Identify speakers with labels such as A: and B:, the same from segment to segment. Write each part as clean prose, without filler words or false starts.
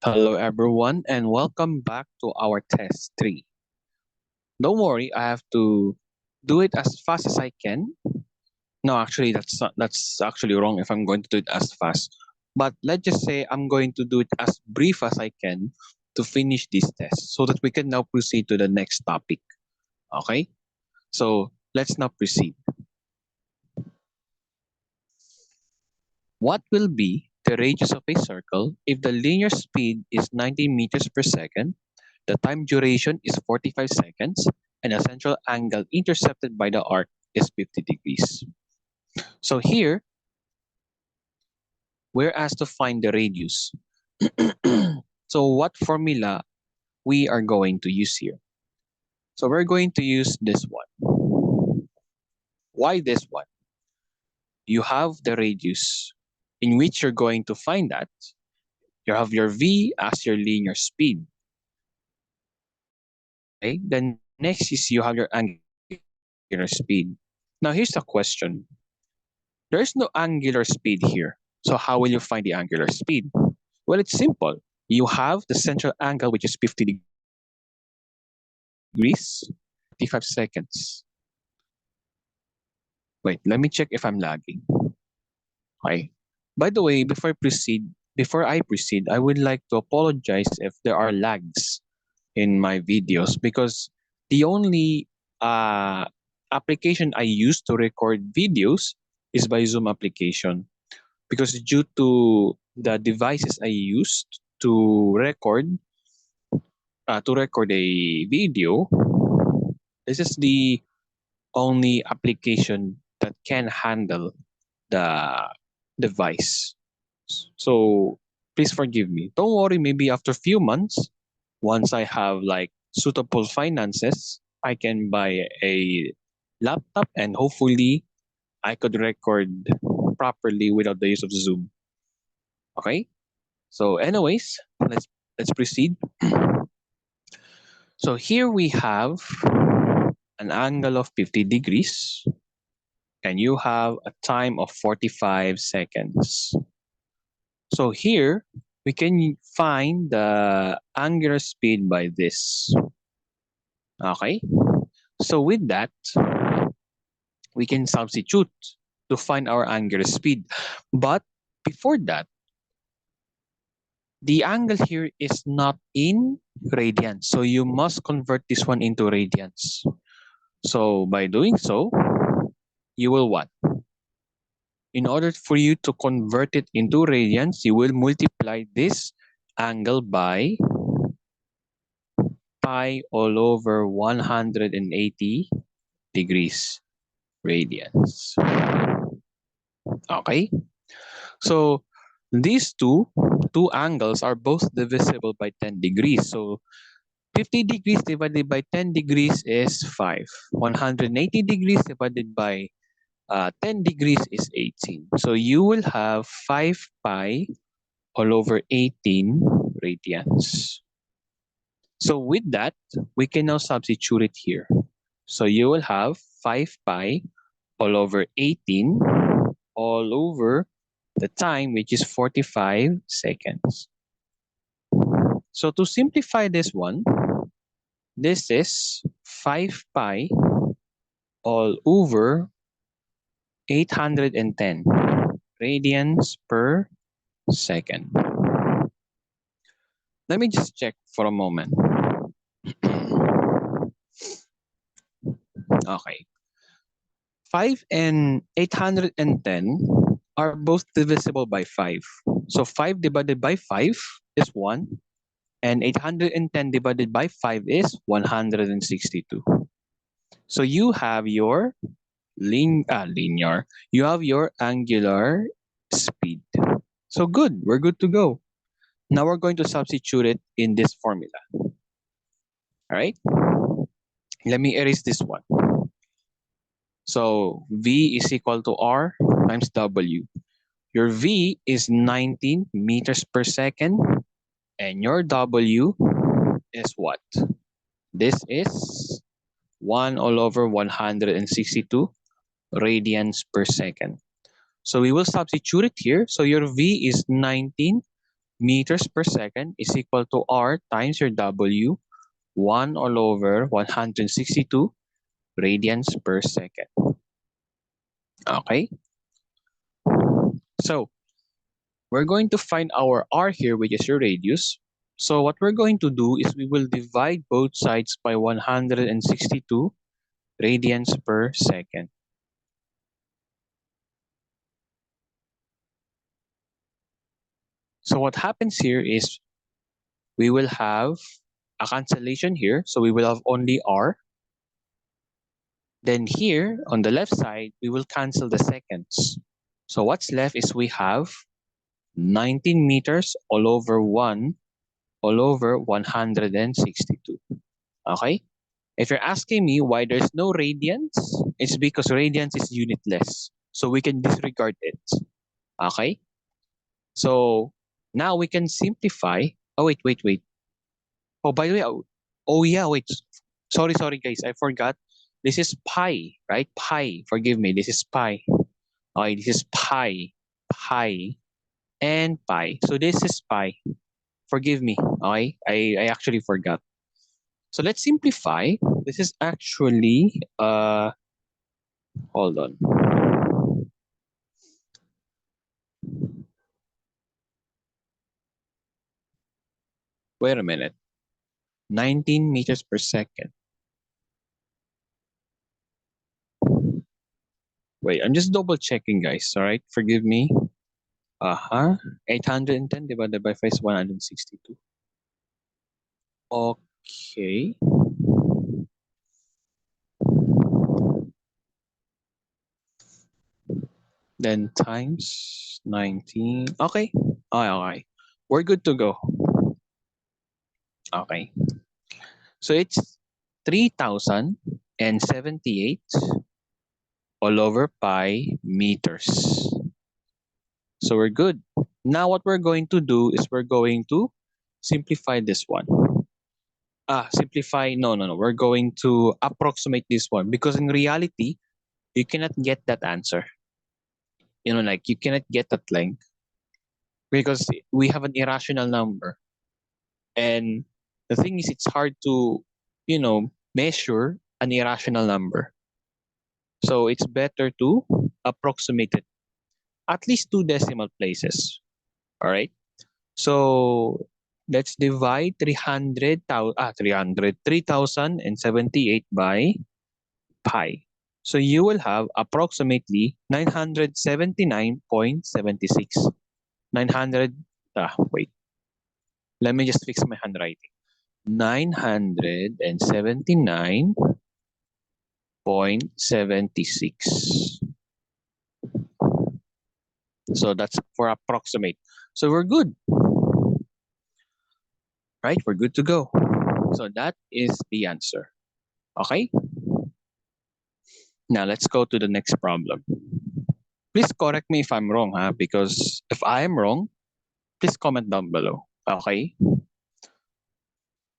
A: Hello everyone and welcome back to our test 3. Don't worry, I have to do it as fast as I can. No, actually that's actually wrong if I'm going to do it as fast. But let's just say I'm going to do it as brief as I can to finish this test so that we can now proceed to the next topic. Okay? So, let's now proceed. What will be the radius of a circle if the linear speed is 90 meters per second, the time duration is 45 seconds, and the central angle intercepted by the arc is 50 degrees? So here, we're asked to find the radius. So what formula we are going to use here? So we're going to use this one. Why this one? You have the radius in which you're going to find that. You have your v as your linear speed. Okay, then next is you have your angular speed. Now here's the question. There is no angular speed here. So how will you find the angular speed? Well, it's simple. You have the central angle, which is 50 degrees, 55 seconds. Wait, let me check if I'm lagging. Okay. By the way, before I proceed, I would like to apologize if there are lags in my videos because the only application I use to record videos is by Zoom application. Because due to the devices I used to record a video, this is the only application that can handle the device. So please forgive me. Don't worry, maybe after a few months, once I have like suitable finances, I can buy a laptop and hopefully I could record properly without the use of Zoom. Okay? So anyways, let's proceed. So here we have an angle of 50 degrees and you have a time of 45 seconds. So here we can find the angular speed by this. Okay? So with that, we can substitute to find our angular speed. But before that, the angle here is not in radians. So you must convert this one into radians. So by doing so, you will what? In order for you to convert it into radians, you will multiply this angle by pi all over 180 degrees radians. Okay? So these two angles are both divisible by 10 degrees. So 50 degrees divided by 10 degrees is 5. 180 degrees divided by 10 degrees is 18. So you will have 5 pi all over 18 radians. So with that, we can now substitute it here. So you will have 5 pi all over 18 all over the time, which is 45 seconds. So to simplify this one, this is 5 pi all over 810 radians per second. Let me just check for a moment. Okay. 5 and 810 are both divisible by 5. So 5 divided by 5 is 1. And 810 divided by 5 is 162. So you have your linear. You have your angular speed. So good, we're good to go. Now we're going to substitute it in this formula. All right? Let me erase this one. So V is equal to R times W. Your V is 19 meters per second and your W is what? This is 1 all over 162 radians per second. So we will substitute it here. So your V is 19 meters per second is equal to R times your W, 1 all over 162 radians per second. Okay? So, we're going to find our R here, which is your radius. So what we're going to do is we will divide both sides by 162 radians per second. So what happens here is we will have a cancellation here. So we will have only R. Then here on the left side, we will cancel the seconds. So what's left is we have 19 meters all over 1 all over 162. Okay? If you're asking me why there's no radians, it's because radians is unitless. So we can disregard it. Okay? So now we can simplify. Oh, wait. Oh, by the way, oh yeah, wait. Sorry, guys. I forgot. This is pi, right? Pi. Forgive me. This is pi. Okay, this is pi, and pi. So this is pi. Forgive me. Okay, I actually forgot. So let's simplify. This is actually hold on. Wait a minute. 19 meters per second. Wait, I'm just double checking, guys. All right, forgive me. 810 divided by 5 is 162. Okay. Then times 19. Okay. Okay. We're good to go. Okay. So it's 3,078 all over pi meters. So we're good. Now what we're going to do is we're going to simplify this one. Simplify, no. We're going to approximate this one because in reality, you cannot get that answer. Like you cannot get that length because we have an irrational number. And the thing is, it's hard to, measure an irrational number. So it's better to approximate it at least 2 decimal places. All right. So let's divide 3,078 by pi. So you will have approximately 979.76. 900, wait. Let me just fix my handwriting. 979.76. So that's for approximate. So we're good. Right? We're good to go. So that is the answer. Okay? Now let's go to the next problem. Please correct me if I'm wrong, because if I am wrong, please comment down below. Okay?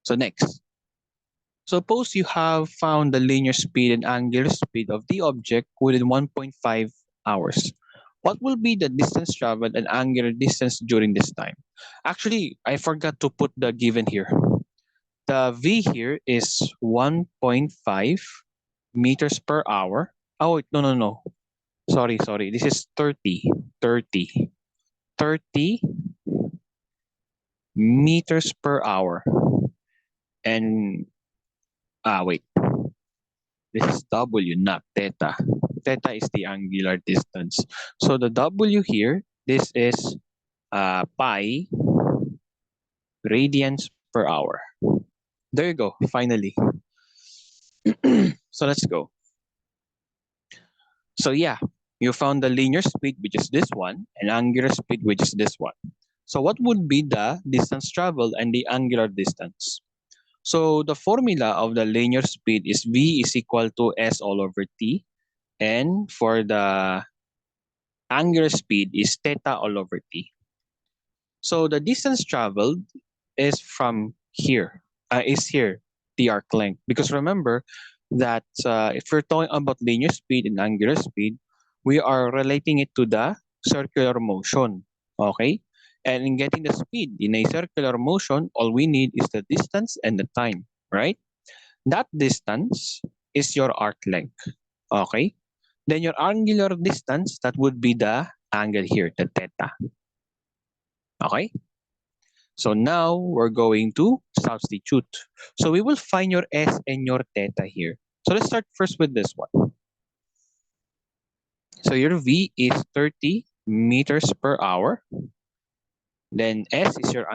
A: So next. Suppose you have found the linear speed and angular speed of the object within 1.5 hours. What will be the distance traveled and angular distance during this time? Actually, I forgot to put the given here. The V here is 1.5 meters per hour. Oh, wait, no. Sorry. This is 30 meters per hour. And, wait, this is W, not theta. Theta is the angular distance. So the W here, this is pi radians per hour. There you go, finally. So let's go. So yeah, you found the linear speed, which is this one, and angular speed, which is this one. So what would be the distance traveled and the angular distance? So the formula of the linear speed is V is equal to S all over T. And for the angular speed is theta all over T. So the distance traveled is from here, the arc length. Because remember that if we're talking about linear speed and angular speed, we are relating it to the circular motion, okay? And in getting the speed in a circular motion, all we need is the distance and the time, right? That distance is your arc length, okay? Then your angular distance, that would be the angle here, the theta, okay? So now we're going to substitute. So we will find your S and your theta here. So let's start first with this one. So your V is 30 meters per hour. Then S is your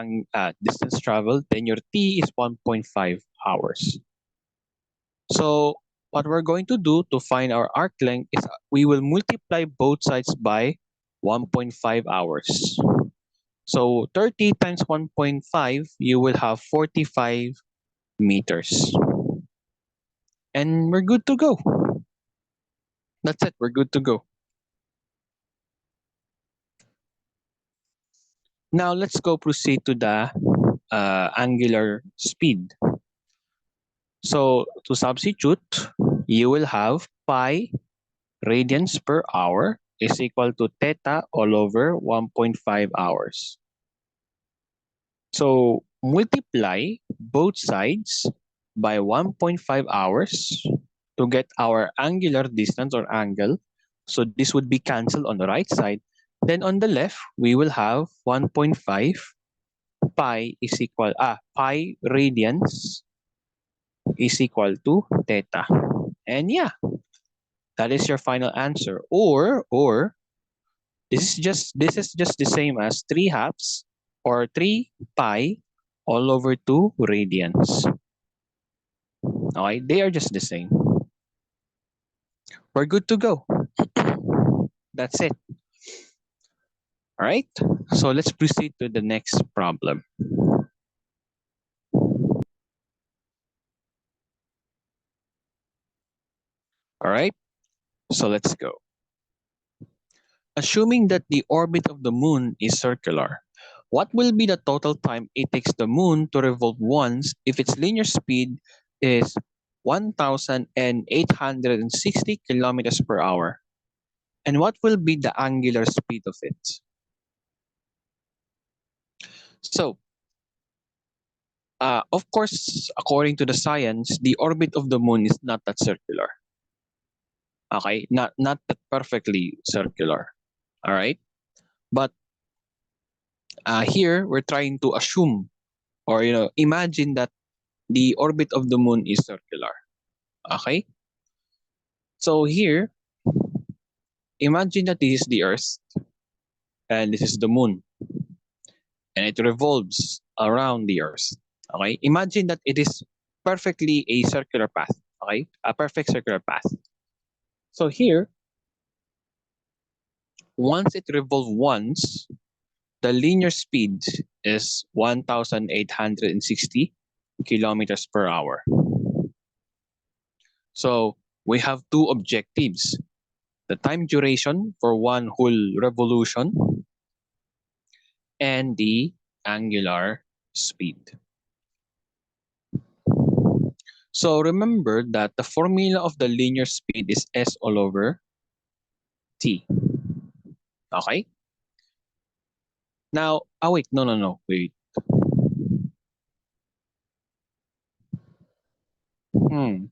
A: distance traveled. Then your T is 1.5 hours. So what we're going to do to find our arc length is we will multiply both sides by 1.5 hours. So 30 times 1.5, you will have 45 meters. And we're good to go. That's it, we're good to go. Now let's go proceed to the angular speed. So to substitute, you will have pi radians per hour is equal to theta all over 1.5 hours. So multiply both sides by 1.5 hours to get our angular distance or angle. So this would be cancelled on the right side. Then on the left, we will have 1.5 pi is equal, pi radians is equal to theta. And yeah, that is your final answer. Or this is just the same as 3 halves or 3 pi all over 2 radians. Okay, they are just the same. We're good to go. That's it. All right, so let's proceed to the next problem. All right, so let's go. Assuming that the orbit of the moon is circular, what will be the total time it takes the moon to revolve once if its linear speed is 1,860 kilometers per hour? And what will be the angular speed of it? So, of course, according to the science, the orbit of the moon is not that circular. Okay, not that perfectly circular. All right, but here we're trying to assume or imagine that the orbit of the moon is circular. Okay, so here imagine that this is the Earth and this is the moon, and it revolves around the Earth. Okay, imagine that it is perfectly a circular path. Okay, a perfect circular path. So here, once it revolves once, the linear speed is 1,860 kilometers per hour. So we have two objectives: the time duration for one whole revolution and the angular speed. So remember that the formula of the linear speed is S all over T. Okay? Now, wait, no, wait. Hmm,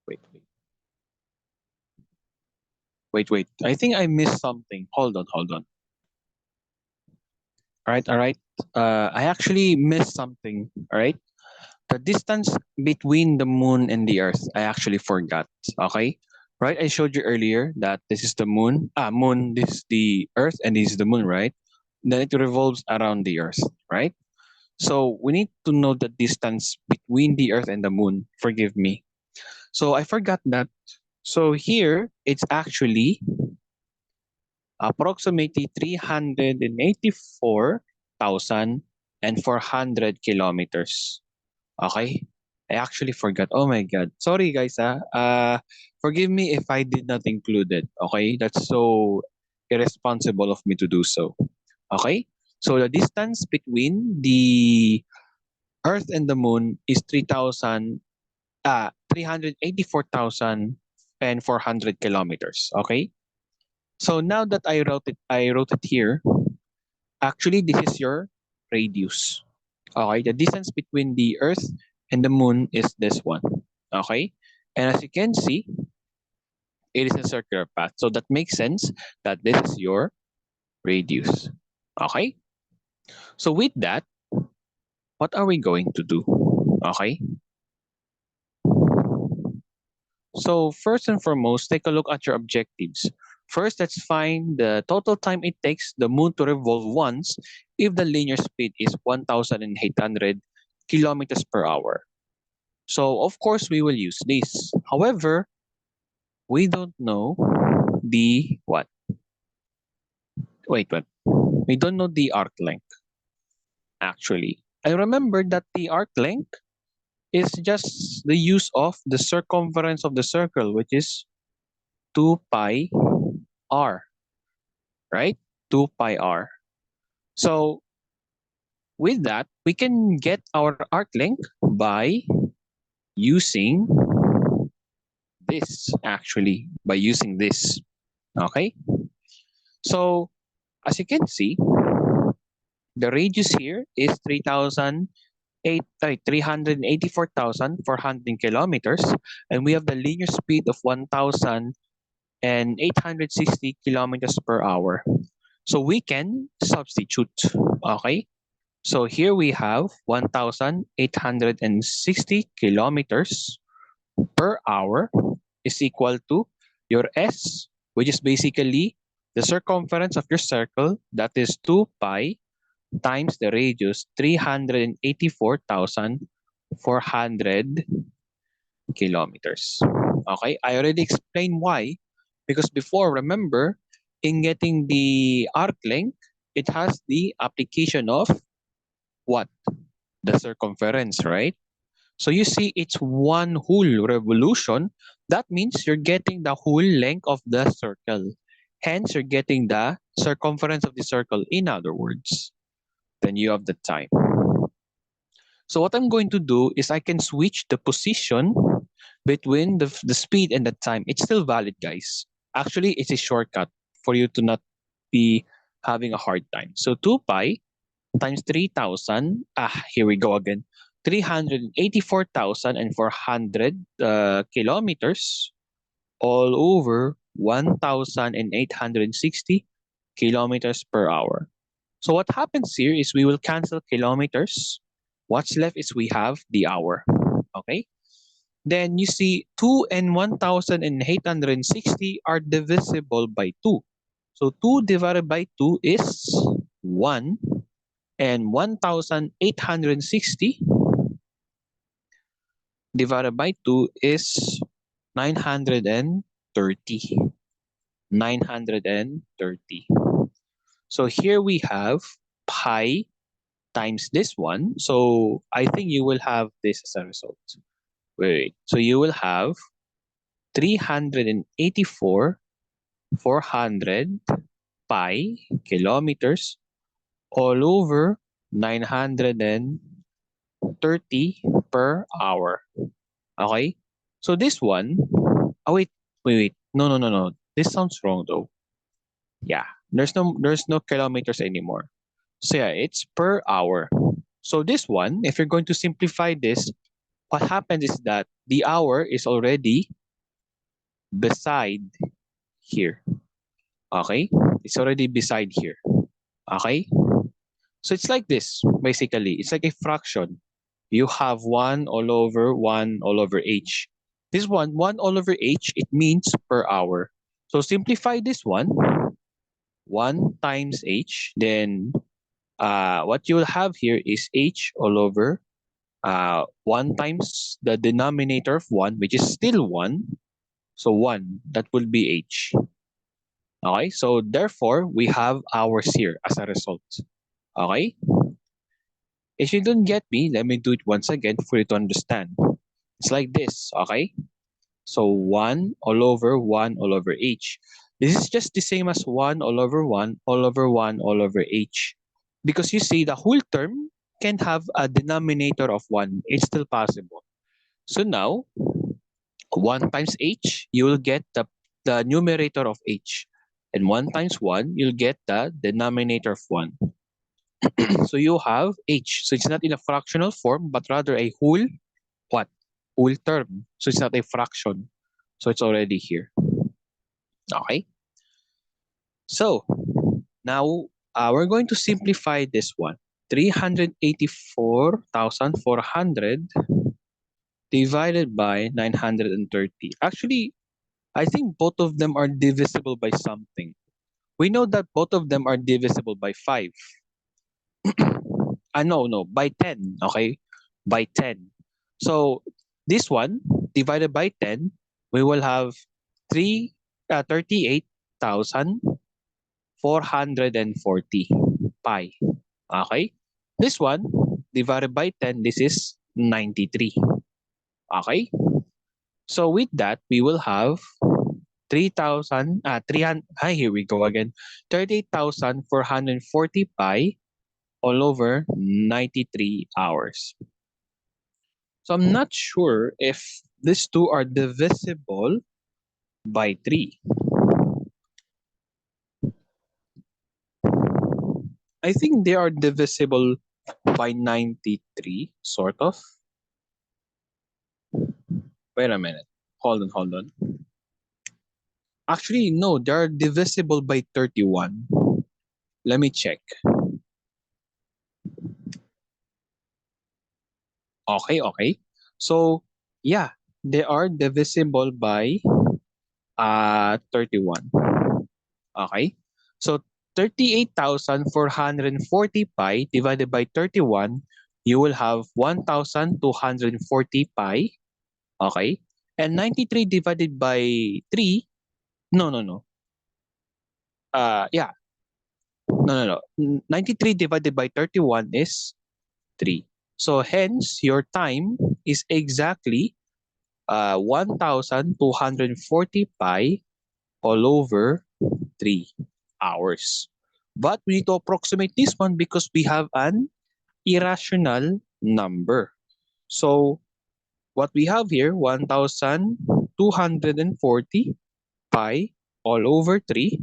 A: wait, wait. Wait. I think I missed something. Hold on. All right. I actually missed something. All right. The distance between the moon and the earth, I actually forgot. Okay. Right. I showed you earlier that this is the moon. Moon, this is the earth, and this is the moon, right? Then it revolves around the earth, right? So we need to know the distance between the earth and the moon. Forgive me. So I forgot that. So here, it's actually approximately 384,400 kilometers. Okay? I actually forgot. Oh my God. Sorry guys. Forgive me if I did not include it. Okay? That's so irresponsible of me to do so. Okay? So the distance between the Earth and the Moon is 384,400 kilometers. Okay? So now that I wrote it here. Actually, this is your radius. Okay, the distance between the Earth and the Moon is this one. Okay, and as you can see, it is a circular path. So that makes sense that this is your radius. Okay, so with that, what are we going to do? Okay, so first and foremost, take a look at your objectives. First, let's find the total time it takes the moon to revolve once if the linear speed is 1,800 kilometers per hour. So of course we will use this. However, we don't know the what? Wait. We don't know the arc length actually. I remember that the arc length is just the use of the circumference of the circle, which is 2 pi r, right? 2 pi r. So with that, we can get our arc length by using this actually, by using this. Okay? So as you can see, the radius here is 384,400 kilometers, and we have the linear speed of 1,860 kilometers per hour. So we can substitute. Okay, so here we have 1,860 kilometers per hour is equal to your S, which is basically the circumference of your circle, that is 2 pi times the radius 384,400 kilometers. Okay, I already explained why. Because before, remember, in getting the arc length, it has the application of what? The circumference, right? So you see it's one whole revolution. That means you're getting the whole length of the circle. Hence, you're getting the circumference of the circle, in other words. Then you have the time. So what I'm going to do is I can switch the position between the speed and the time. It's still valid, guys. Actually, it's a shortcut for you to not be having a hard time. So 2 pi times 3,000. Here we go again. 384,400 kilometers all over 1,860 kilometers per hour. So what happens here is we will cancel kilometers. What's left is we have the hour. Okay? Then you see 2 and 1,860 are divisible by 2. So 2 divided by 2 is 1, and 1,860 divided by 2 is 930. 930. So here we have pi times this one. So I think you will have this as a result. Wait. So you will have 384 400 pi kilometers all over 930 per hour. Okay? So this one, oh wait. No. This sounds wrong though. Yeah, there's no kilometers anymore. So yeah, it's per hour. So this one, if you're going to simplify this, what happens is that the hour is already beside here. Okay? It's already beside here. Okay? So it's like this, basically. It's like a fraction. You have 1 all over 1 all over h. This one, 1 all over h, it means per hour. So simplify this one, 1 times h, then what you will have here is h all over 1 times the denominator of 1, which is still 1. So 1, that will be h. Okay, so therefore, we have hours here as a result. Okay? If you don't get me, let me do it once again for you to understand. It's like this, okay? So 1 all over 1 all over h. This is just the same as 1 all over 1 all over 1 all over h. Because you see, the whole term can have a denominator of 1. It's still possible. So now, 1 times h, you will get the numerator of h. And 1 times 1, you'll get the denominator of 1. So you have h. So it's not in a fractional form, but rather a whole what? Whole term. So it's not a fraction. So it's already here. Okay. So now we're going to simplify this one. 384,400 divided by 930. Actually, I think both of them are divisible by something. We know that both of them are divisible by 5. No, by 10, okay? By 10. So this one divided by 10, we will have 38,440 pi. Okay? This one divided by 10, this is 93. Okay? So with that, we will have 300, here we go again. 38,440 pi all over 93 hours. So I'm not sure if these two are divisible by 3. I think they are divisible by 93, sort of. Wait a minute. Hold on. Actually, no, they are divisible by 31. Let me check. Okay. So, yeah, they are divisible by 31. Okay? So 38,440 pi divided by 31, you will have 1,240 pi. Okay? And 93 divided by 3, no. Yeah. No. 93 divided by 31 is 3. So hence, your time is exactly 1,240 pi all over 3 hours. But we need to approximate this one because we have an irrational number. So what we have here, 1,240 pi all over 3,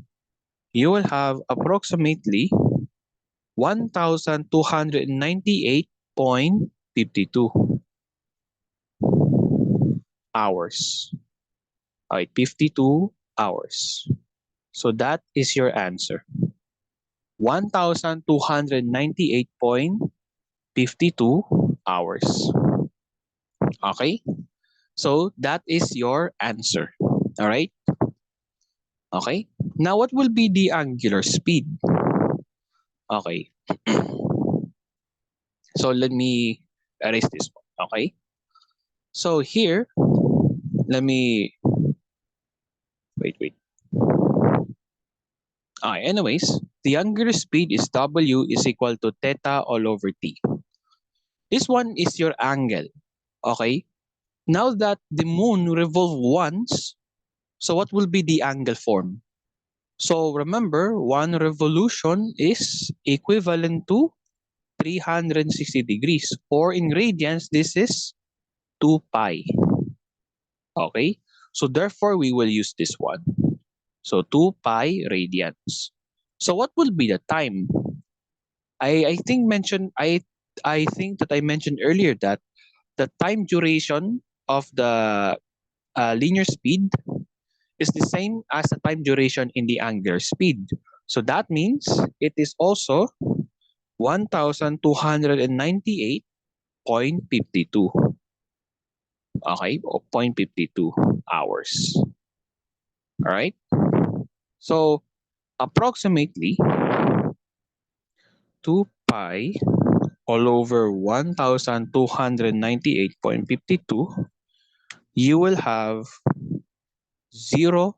A: you will have approximately 1,298.52 hours. Alright, 52 hours. So that is your answer. 1,298.52 hours. Okay? So that is your answer. All right? Okay? Now what will be the angular speed? Okay. So let me erase this one. Okay? So here, let me wait. Anyways, the angular speed is W is equal to theta all over T. This one is your angle. Okay? Now that the moon revolves once, so what will be the angle form? So remember, one revolution is equivalent to 360 degrees, or in radians, this is 2 pi. Okay? So therefore, we will use this one. So 2 pi radians. So what will be the time? I think that I mentioned earlier that the time duration of the linear speed is the same as the time duration in the angular speed. So that means it is also 1,298.52. Okay, o 0.52 hours. All right. So approximately 2 pi all over 1,298.52, you will have 0.0000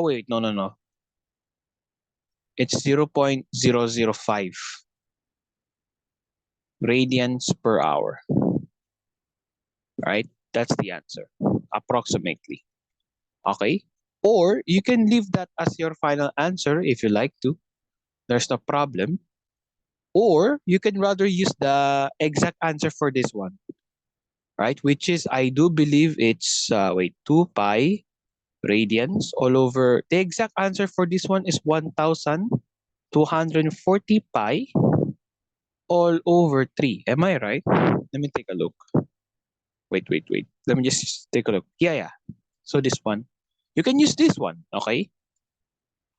A: wait, no. It's 0.005 radians per hour. Right? That's the answer. Approximately. Okay? Or you can leave that as your final answer if you like to. There's no problem. Or you can rather use the exact answer for this one. right? Which is, I do believe it's, 2 pi radians all over. The exact answer for this one is 1,240 pi all over 3. Am I right? Let me take a look. Wait. Let me just take a look. Yeah. So this one. You can use this one, okay?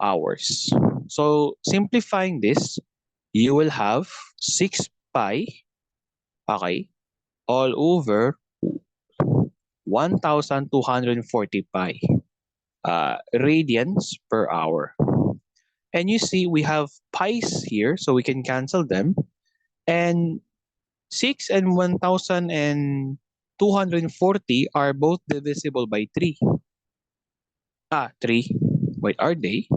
A: Hours. So simplifying this, you will have 6 pi, okay, all over 1,240 pi radians per hour. And you see we have pi's here, so we can cancel them. And 6 and 1,240 are both divisible by 3. 3. Wait, are they?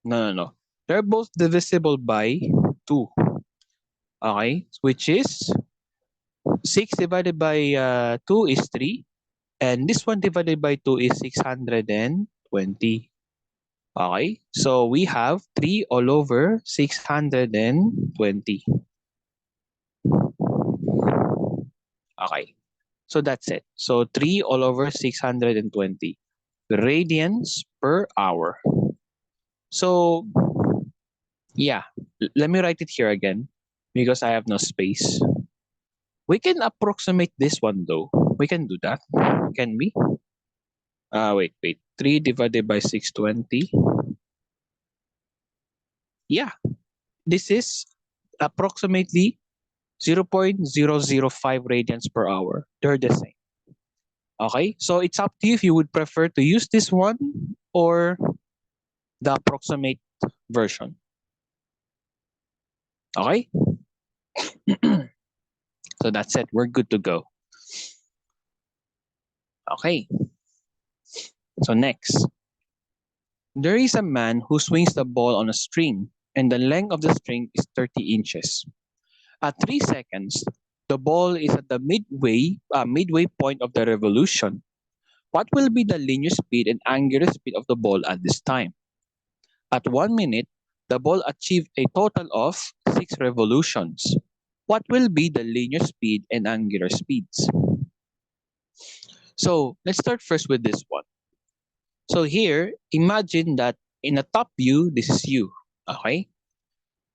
A: No. They're both divisible by 2. Okay, which is 6 divided by 2 is 3. And this one divided by 2 is 620. Okay, so we have 3 all over 620. Okay, so that's it. So 3 all over 620 radians per hour. So yeah, let me write it here again because I have no space. We can approximate this one though. We can do that. Can we? Wait. 3 divided by 620. Yeah, this is approximately 0.005 radians per hour. They're the same. Okay, so it's up to you if you would prefer to use this one or the approximate version. Okay, so that's it. We're good to go. Okay, so next. There is a man who swings the ball on a string, and the length of the string is 30 inches. At 3 seconds, the ball is at the midway point of the revolution. What will be the linear speed and angular speed of the ball at this time? At 1 minute, the ball achieved a total of 6 revolutions. What will be the linear speed and angular speeds? So let's start first with this one. So here, imagine that in a top view, this is you, okay?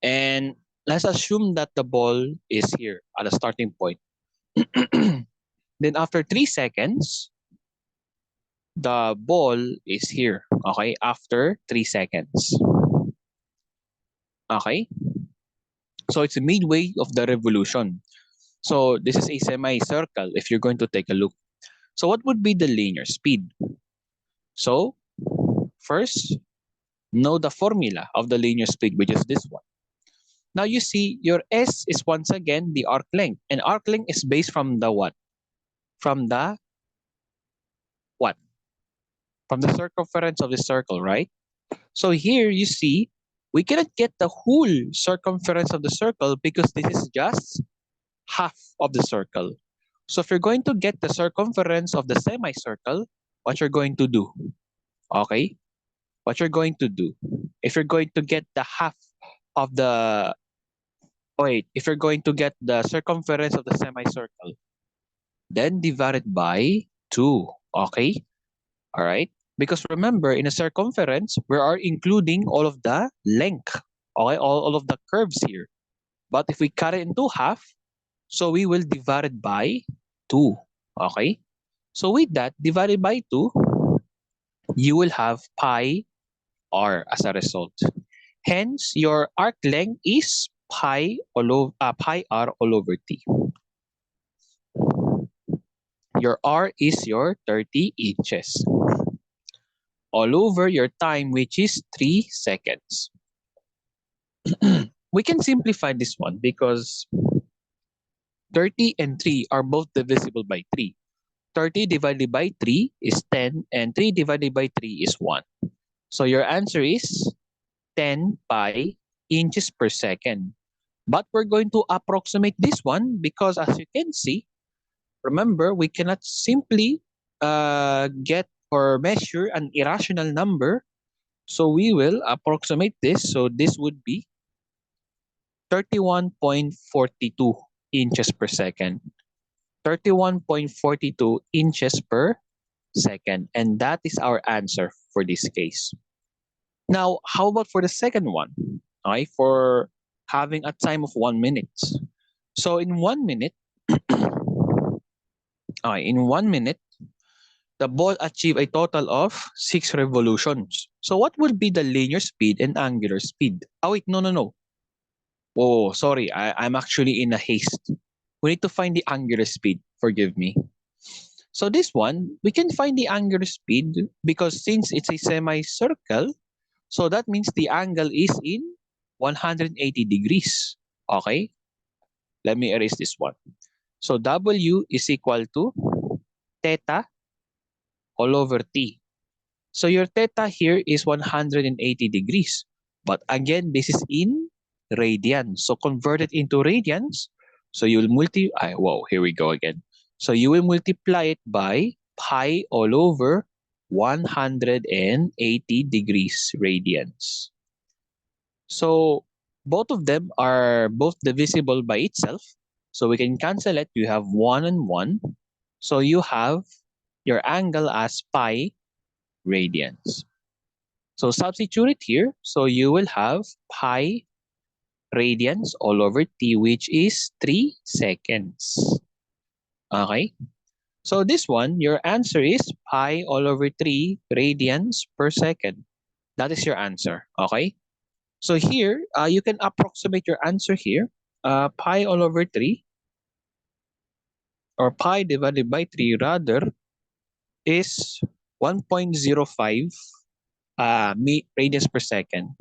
A: And let's assume that the ball is here at a starting point. Then after 3 seconds, the ball is here, okay? After 3 seconds. Okay? So it's midway of the revolution. So this is a semicircle if you're going to take a look. So what would be the linear speed? So first, know the formula of the linear speed, which is this one. Now you see your S is once again the arc length. And arc length is based from the what? From the what? From the circumference of the circle, right? So here you see, we cannot get the whole circumference of the circle because this is just half of the circle. So if you're going to get the circumference of the semicircle, what you're going to do? Okay? What you're going to do? If you're going to get the half of the, if you're going to get the circumference of the semicircle, then divide it by 2. Okay? All right? Because remember, in a circumference, we are including all of the length, okay? All of the curves here. But if we cut it into half, so we will divide it by 2, okay? So with that, divided by 2, you will have pi r as a result. Hence, your arc length is pi r all over t. Your r is your 30 inches. All over your time, which is 3 seconds. We can simplify this one because 30 and 3 are both divisible by 3. 30 divided by 3 is 10 and 3 divided by 3 is 1. So your answer is 10 pi inches per second. But we're going to approximate this one because as you can see, remember, we cannot simply get or measure an irrational number. So we will approximate this. So this would be 31.42 inches per second. 31.42 inches per second. And that is our answer for this case. Now, how about for the second one? Okay, for having a time of 1 minute. So in 1 minute, in 1 minute, the ball achieved a total of 6 revolutions. So what would be the linear speed and angular speed? Oh wait, no. Oh, sorry, I'm actually in a haste. We need to find the angular speed. Forgive me. So this one, we can find the angular speed because since it's a semicircle, so that means the angle is in 180 degrees. Okay? Let me erase this one. So W is equal to theta all over T. So your theta here is 180 degrees. But again, this is in radians. So convert it into radians. So you'll here we go again. So you will multiply it by pi all over 180 degrees radians. So both of them are both divisible by itself. So we can cancel it. You have 1 and 1. So you have your angle as pi radians. So substitute it here. So you will have pi radians all over t, which is 3 seconds. Okay? So this one, your answer is pi all over 3 radians per second. That is your answer. Okay? So here, you can approximate your answer here. Pi all over 3 or pi divided by 3 rather is 1.05 radians per second.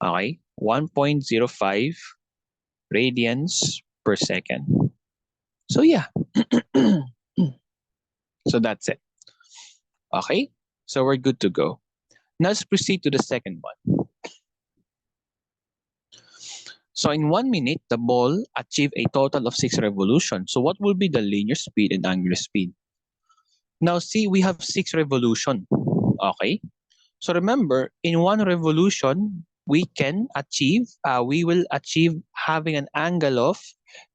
A: Okay? 1.05 radians per second. So yeah. So that's it. Okay? So we're good to go. Now let's proceed to the second one. So in 1 minute, the ball achieved a total of 6 revolutions. So what will be the linear speed and angular speed? Now see, we have 6 revolutions. Okay? So remember, in 1 revolution, we will achieve having an angle of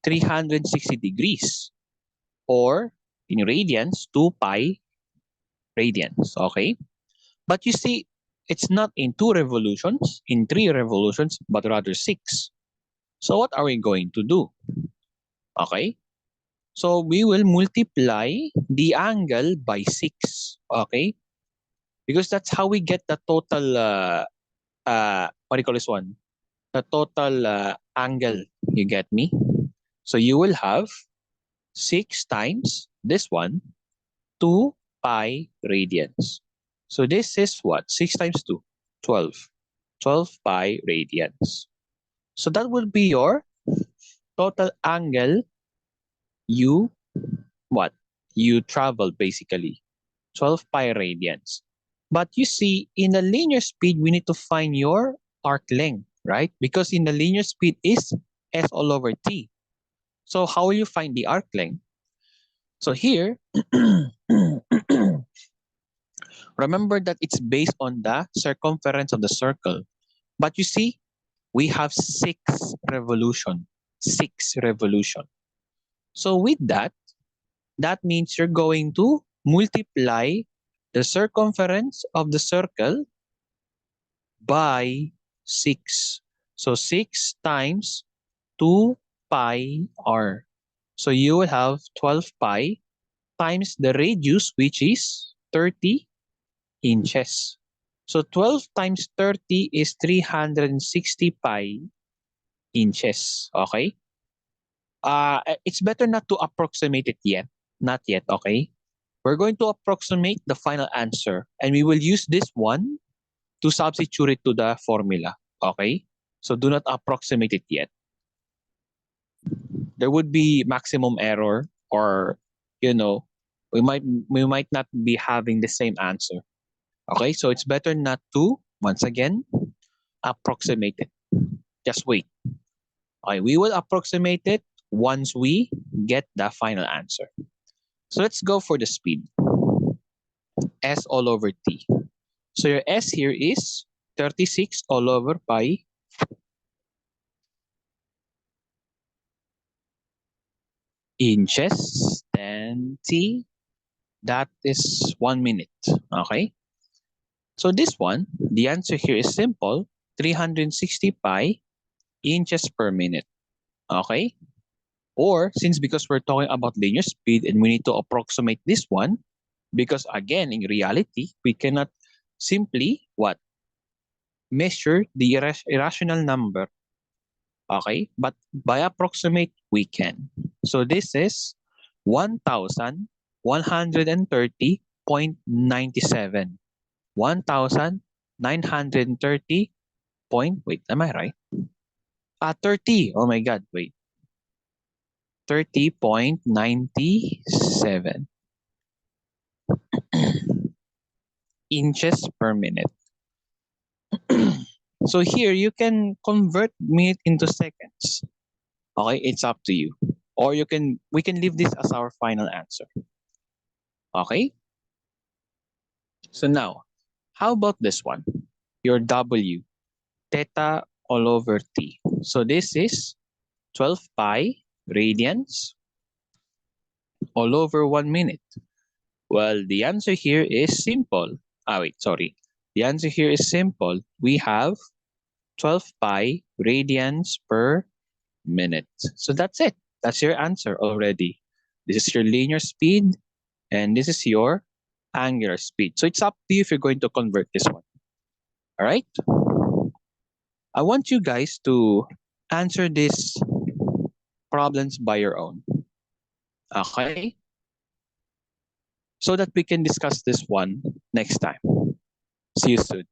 A: 360 degrees or in radians, 2 pi radians. Okay? But you see, it's not in 2 revolutions, in 3 revolutions, but rather 6. So what are we going to do? Okay? So we will multiply the angle by 6. Okay? Because that's how we get the total, what do you call this one? The total angle. You get me? So you will have 6 times this one, 2 pi radians. So this is what? 6 times 2, 12. 12 pi radians. So that will be your total angle you what? You travel basically. 12 pi radians. But you see, in the linear speed, we need to find your arc length, right? Because in the linear speed is s all over t. So how will you find the arc length? So here, remember that it's based on the circumference of the circle. But you see, we have 6 revolution. 6 revolution. So with that, that means you're going to multiply the circumference of the circle by 6. So 6 times 2 pi r. So you will have 12 pi times the radius, which is 30 inches. So 12 times 30 is 360 pi inches. Okay? It's better not to approximate it yet. Not yet, okay? We're going to approximate the final answer, and we will use this one to substitute it to the formula, okay? So do not approximate it yet. There would be maximum error, or we might not be having the same answer. Okay, so it's better not to, once again, approximate it. Just wait. Okay, we will approximate it once we get the final answer. So let's go for the speed. S all over T. So your S here is 36 all over pi. inches, then t, that is 1 minute. Okay? So this one, the answer here is simple, 360 pi inches per minute. Okay? Or since because we're talking about linear speed and we need to approximate this one, because again, in reality, we cannot simply what? Measure the irrational number. Okay? But by approximate, we can. So this is 1,130.97. 1,930 point, wait, am I right? 30. Oh my God, wait. 30.97 inches per minute. So here you can convert minute into seconds. Okay, it's up to you. Or we can leave this as our final answer. Okay? So now, how about this one? Your W, theta all over T. So this is 12 pi radians all over 1 minute. Well, the answer here is simple. Wait, sorry. The answer here is simple. We have 12 pi radians per minute. So that's it. That's your answer already. This is your linear speed, and this is your angular speed. So it's up to you if you're going to convert this one. All right? I want you guys to answer these problems by your own. Okay? So that we can discuss this one next time. See you soon.